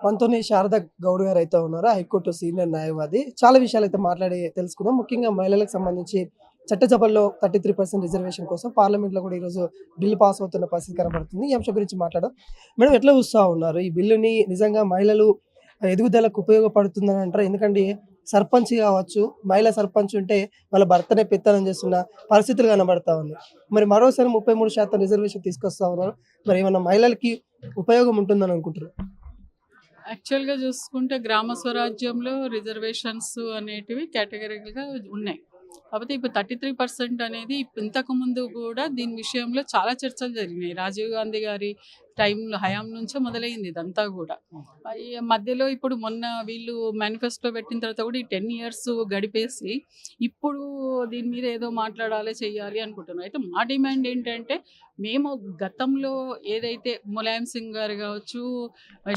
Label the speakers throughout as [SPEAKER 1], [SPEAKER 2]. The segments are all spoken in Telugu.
[SPEAKER 1] మనతోని శారద గౌడ్ గారైతే ఉన్నారు. హైకోర్టు సీనియర్ న్యాయవాది. చాలా విషయాలైతే మాట్లాడి తెలుసుకుందాం. ముఖ్యంగా మహిళలకు సంబంధించి చట్టసభల్లో 33% రిజర్వేషన్ కోసం పార్లమెంట్‌లో కూడా ఈరోజు బిల్ పాస్ అవుతున్న పరిస్థితి కనబడుతుంది. ఈ అంశం గురించి మాట్లాడదాం. మేడం ఎట్లా చూస్తా ఉన్నారు? ఈ బిల్లుని నిజంగా మహిళలు ఎదుగుదలకు ఉపయోగపడుతుందని అంటారా? ఎందుకంటే సర్పంచ్ కావచ్చు, మహిళా సర్పంచ్ ఉంటే వాళ్ళ భర్తనే పెత్తనం చేస్తున్న పరిస్థితులు కనబడతా ఉన్నాయి. మరి మరోసారి 33% రిజర్వేషన్ తీసుకొస్తా ఉన్నారు. మరి ఏమన్నా మహిళలకి ఉపయోగం ఉంటుందని అనుకుంటుర్రా?
[SPEAKER 2] యాక్చువల్‌గా చూసుకుంటే గ్రామ స్వరాజ్యంలో రిజర్వేషన్స్ అనేటివి కేటగిరికల్‌గా ఉన్నాయి. కాకపోతే ఇప్పుడు 33% అనేది ఇంతకుముందు కూడా దీని విషయంలో చాలా చర్చలు జరిగినాయి. రాజీవ్ గాంధీ గారి టైంలో హయాం నుంచే మొదలైంది ఇదంతా కూడా. ఈ మధ్యలో ఇప్పుడు మొన్న వీళ్ళు మేనిఫెస్టో పెట్టిన తర్వాత కూడా ఈ 10 ఇయర్స్ గడిపేసి ఇప్పుడు దీని మీద ఏదో మాట్లాడాలి, చెయ్యాలి అనుకుంటున్నాం. అయితే మా డిమాండ్ ఏంటంటే మేము గతంలో ఏదైతే ములాయం సింగ్ గారు కావచ్చు,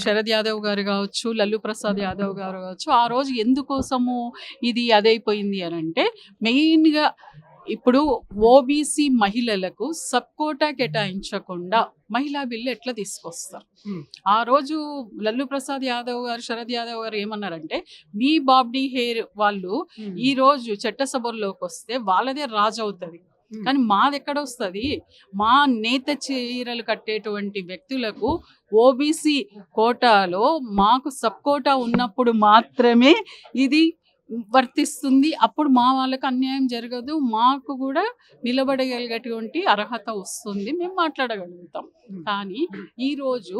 [SPEAKER 2] శరద్ యాదవ్ గారు కావచ్చు, లల్లు ప్రసాద్ యాదవ్ గారు కావచ్చు, ఆ రోజు ఎందుకోసము ఇది అదైపోయింది అని అంటే మెయిన్‌గా ఇప్పుడు ఓబీసీ మహిళలకు సబ్ కోటా కేటాయించకుండా మహిళా బిల్లు ఎట్లా తీసుకొస్తారు? ఆ రోజు లల్లు ప్రసాద్ యాదవ్ గారు, శరద్ యాదవ్ గారు ఏమన్నారంటే మీ బాబ్డీ హెయిర్ వాళ్ళు ఈ రోజు చట్టసభల్లోకి వస్తే వాళ్ళదే రాజు అవుతుంది, కానీ మాది ఎక్కడొస్తుంది? మా నేత చీరలు కట్టేటువంటి వ్యక్తులకు ఓబీసీ కోటాలో మాకు సబ్ కోటా ఉన్నప్పుడు మాత్రమే ఇది వర్తిస్తుంది. అప్పుడు మా వాళ్ళకి అన్యాయం జరగదు, మాకు కూడా నిలబడగలిగేటువంటి అర్హత వస్తుంది, మేము మాట్లాడగలుగుతాం. కానీ ఈరోజు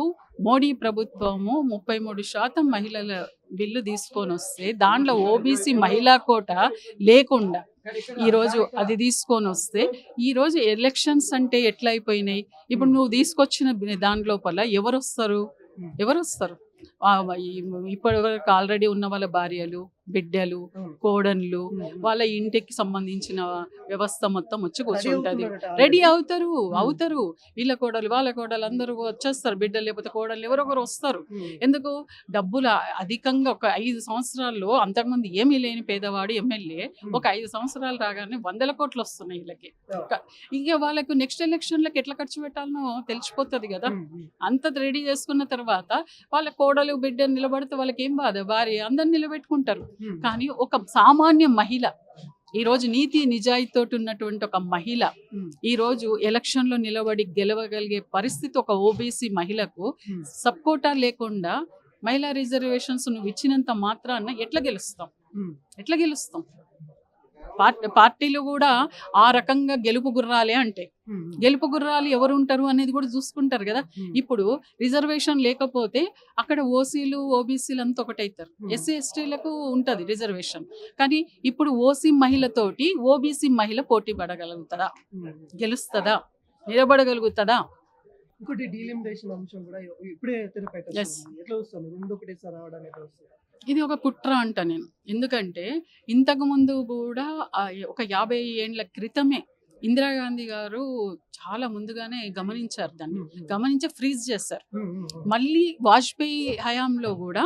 [SPEAKER 2] మోడీ ప్రభుత్వము 33% మహిళల బిల్లు తీసుకొని వస్తే దాంట్లో ఓబీసీ మహిళా కోట లేకుండా ఈరోజు అది తీసుకొని వస్తే ఈరోజు ఎలక్షన్స్ అంటే ఎట్లయిపోయినాయి? ఇప్పుడు నువ్వు తీసుకొచ్చిన దాని లోపల ఎవరు వస్తారు? ఇప్పటి వరకు ఆల్రెడీ ఉన్న వాళ్ళ భార్యలు, బిడ్డలు, కోడన్లు, వాళ్ళ ఇంటికి సంబంధించిన వ్యవస్థ మొత్తం వచ్చి కూర్చుంటది. రెడీ అవుతారు వీళ్ళ కోడలు వాళ్ళ కోడలు అందరూ వచ్చేస్తారు. బిడ్డలు లేకపోతే కోడలు ఎవరో ఒకరు వస్తారు. ఎందుకు? డబ్బులు అధికంగా ఒక 5 సంవత్సరాల్లో అంతకుముందు ఏమీ లేని పేదవాడు ఎమ్మెల్యే ఒక 5 సంవత్సరాలు రాగానే 100 కోట్లు వస్తున్నాయి వీళ్ళకి. ఇంకా వాళ్ళకు నెక్స్ట్ ఎలక్షన్లకు ఎట్లా ఖర్చు పెట్టాలనో తెలిసిపోతుంది కదా. అంత రెడీ చేసుకున్న తర్వాత వాళ్ళ కోడలు బిడ్డ నిలబడితే వాళ్ళకి ఏం బాధ? భార్య అందరు నిలబెట్టుకుంటారు. కానీ ఒక సామాన్య మహిళ, ఈరోజు నీతి నిజాయితీతో ఉన్నటువంటి ఒక మహిళ ఈరోజు ఎలక్షన్లో నిలబడి గెలవగలిగే పరిస్థితి ఒక ఓబీసీ మహిళకు సబ్ కోటా లేకుండా మహిళా రిజర్వేషన్స్ నువ్వు ఇచ్చినంత మాత్రాన ఎట్లా గెలుస్తాం? పార్టీలు కూడా ఆ రకంగా గెలుపు గుర్రాలే అంటే గెలుపు గుర్రాలు ఎవరు ఉంటారు అనేది కూడా చూసుకుంటారు కదా. ఇప్పుడు రిజర్వేషన్ లేకపోతే అక్కడ ఓసీలు ఓబీసీలు అంతా ఒకటైతారు. ఎస్సీ ఎస్టీలకు ఉంటుంది రిజర్వేషన్, కానీ ఇప్పుడు ఓసీ మహిళతోటి ఓబీసీ మహిళ పోటీ పడగలుగుతుందా? గెలుస్తుందా? నిలబడగలుగుతుందా?
[SPEAKER 1] ఇంకోటి డీలిమిటేషన్ అంశం కూడా ఇప్పుడే తెరపైకి వచ్చింది. ఎట్లా వస్తుంది? రెండు ఒకటేసారి రావడానికి ఎట్లా వస్తుంది?
[SPEAKER 2] ఇది ఒక కుట్ర అంట నేను. ఎందుకంటే ఇంతకుముందు కూడా ఒక 50 ఏండ్ల క్రితమే ఇందిరాగాంధీ గారు చాలా ముందుగానే గమనించారు, దాన్ని గమనించి ఫ్రీజ్ చేశారు. మళ్ళీ వాజ్పేయి హయాంలో కూడా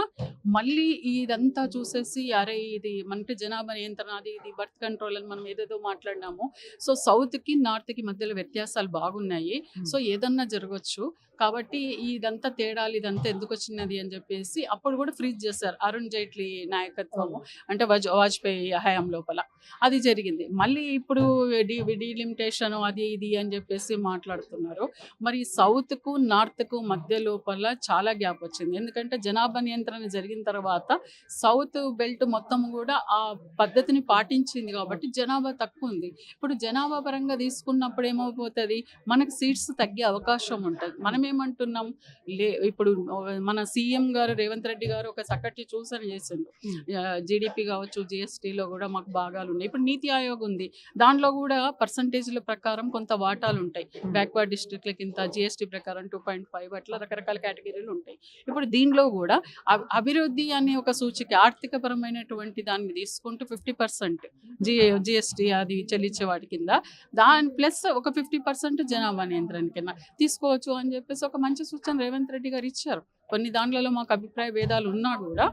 [SPEAKER 2] మళ్ళీ ఇదంతా చూసేసి అరే ఇది మనకి జనాభా నియంత్రణ, అది ఇది బర్త్ కంట్రోల్ అని మనం ఏదేదో మాట్లాడినాము. సో సౌత్కి నార్త్కి మధ్యలో వ్యత్యాసాలు బాగున్నాయి, సో ఏదన్నా జరగచ్చు, కాబట్టి ఇదంతా తేడాలు ఇదంతా ఎందుకు వచ్చినది అని చెప్పేసి అప్పుడు కూడా ఫ్రీజ్ చేశారు. అరుణ్ జైట్లీ నాయకత్వము అంటే వాజ్పేయి హయాం లోపల అది జరిగింది. మళ్ళీ ఇప్పుడు డీలిమిటేషన్ అది ఇది అని చెప్పేసి మాట్లాడుతున్నారు. మరి సౌత్కు నార్త్కు మధ్య లోపల చాలా గ్యాప్ వచ్చింది. ఎందుకంటే జనాభా నియంత్రణ జరిగిన తర్వాత సౌత్ బెల్ట్ మొత్తం కూడా ఆ పద్ధతిని పాటించింది కాబట్టి జనాభా తక్కువ ఉంది. ఇప్పుడు జనాభా పరంగా తీసుకున్నప్పుడు ఏమైపోతుంది? మనకు సీట్స్ తగ్గే అవకాశం ఉంటుంది. మనం ఏమంటున్నాం? ఇప్పుడు మన సీఎం గారు రేవంత్ రెడ్డి గారు ఒక చక్కటి సూచన చేసిండు. జీడిపి కావచ్చు, జిఎస్టీలో కూడా మాకు భాగాలు ఉన్నాయి. ఇప్పుడు నీతి ఆయోగ్ ఉంది, దాంట్లో కూడా పర్సంటేజ్ల ప్రకారం కొంత వాటాలు ఉంటాయి. బ్యాక్వర్డ్ డిస్ట్రిక్ట్లకి ఇంత, జిఎస్టీ ప్రకారం 2.5 అట్లా రకరకాల కేటగిరీలు ఉంటాయి. ఇప్పుడు దీనిలో కూడా అభివృద్ధి అనే ఒక సూచిక ఆర్థిక పరమైనటువంటి దాన్ని తీసుకుంటూ 50% జిఎస్టీ అది చెల్లించే వాటి కింద దాని ప్లస్ ఒక 50% జనాభా నియంత్రణ కింద తీసుకోవచ్చు అని చెప్పేసి ఒక మంచి సూచన రేవంత్ రెడ్డి గారు ఇచ్చారు. కొన్ని దాంట్లలో మాకు అభిప్రాయ భేదాలు ఉన్నా కూడా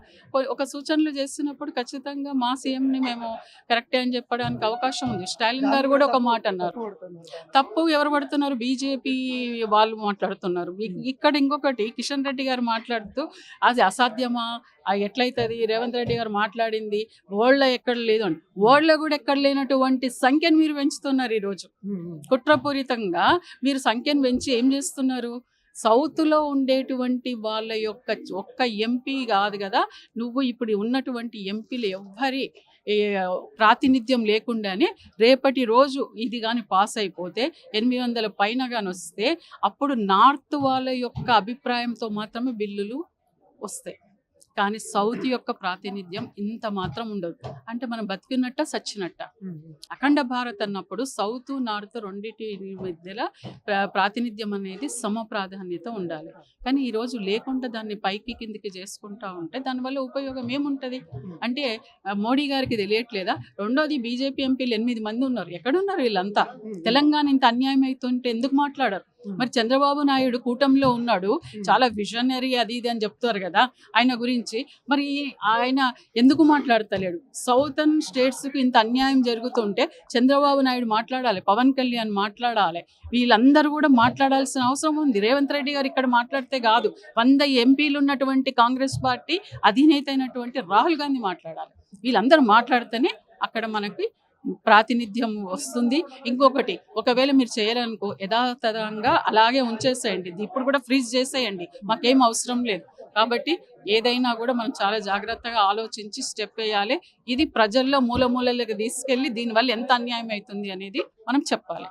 [SPEAKER 2] ఒక సూచనలు చేస్తున్నప్పుడు ఖచ్చితంగా మా సీఎంని మేము కరెక్టే అని చెప్పడానికి అవకాశం ఉంది. స్టాలిన్ గారు కూడా ఒక మాట అన్నారు. తప్పు ఎవరు పడుతున్నారు? బీజేపీ వాళ్ళు మాట్లాడుతున్నారు. ఇక్కడ ఇంకొకటి కిషన్ రెడ్డి గారు మాట్లాడుతూ అది అసాధ్యమా, ఎట్లయితుంది, రేవంత్ రెడ్డి గారు మాట్లాడింది వరల్డ్లో ఎక్కడ లేదు అని. వరల్డ్లో కూడా ఎక్కడ లేనటువంటి సంఖ్యను మీరు పెంచుతున్నారు. ఈరోజు కుట్రపూరితంగా మీరు సంఖ్యను పెంచి ఏం చేస్తున్నారు? సౌత్లో ఉండేటువంటి వాళ్ళ యొక్క ఒక్క ఎంపీ కాదు కదా, నువ్వు ఇప్పుడు ఉన్నటువంటి ఎంపీలు ఎవ్వరి ప్రాతినిధ్యం లేకుండానే రేపటి రోజు ఇది కానీ పాస్ అయిపోతే 800 పైన కానీ వస్తే అప్పుడు నార్త్ వాళ్ళ యొక్క అభిప్రాయంతో మాత్రమే బిల్లులు వస్తాయి. కానీ సౌత్ యొక్క ప్రాతినిధ్యం ఇంత మాత్రం ఉండదు. అంటే మనం బతికినట్ట సచ్చినట్ట. అఖండ భారత్ అన్నప్పుడు సౌత్ నార్త్ రెండింటి మధ్యలో ప్రాతినిధ్యం అనేది సమ ప్రాధాన్యత ఉండాలి. కానీ ఈరోజు లేకుండా దాన్ని పైకి కిందికి చేసుకుంటా ఉంటే దానివల్ల ఉపయోగం ఏముంటుంది? అంటే మోడీ గారికి తెలియట్లేదా? రెండోది బీజేపీ ఎంపీలు 8 మంది ఉన్నారు. ఎక్కడున్నారు వీళ్ళంతా? తెలంగాణ ఇంత అన్యాయం అవుతుంటే ఎందుకు మాట్లాడరు? మరి చంద్రబాబు నాయుడు కూటమిలో ఉన్నాడు, చాలా విజనరీ అది ఇది అని చెప్తారు కదా ఆయన గురించి. మరి ఆయన ఎందుకు మాట్లాడతలేడు? సౌతర్న్ స్టేట్స్కి ఇంత అన్యాయం జరుగుతుంటే చంద్రబాబు నాయుడు మాట్లాడాలి, పవన్ కళ్యాణ్ మాట్లాడాలి, వీళ్ళందరూ కూడా మాట్లాడాల్సిన అవసరం ఉంది. రేవంత్ రెడ్డి గారు ఇక్కడ మాట్లాడితే కాదు, 100 ఎంపీలు ఉన్నటువంటి కాంగ్రెస్ పార్టీ అధినేత అయినటువంటి రాహుల్ గాంధీ మాట్లాడాలి. వీళ్ళందరూ మాట్లాడితేనే అక్కడ మనకి ప్రాతినిధ్యం వస్తుంది. ఇంకొకటి, ఒకవేళ మీరు చేయాలనుకో యథాతథంగా అలాగే ఉంచేసేయండి, ఇప్పుడు కూడా ఫ్రీజ్ చేసేయండి, మాకేం అవసరం లేదు. కాబట్టి ఏదైనా కూడా మనం చాలా జాగ్రత్తగా ఆలోచించి స్టెప్ వేయాలి. ఇది ప్రజల్లో మూలమూలలకు తీసుకెళ్ళి దీనివల్ల ఎంత అన్యాయం అవుతుంది అనేది మనం చెప్పాలి.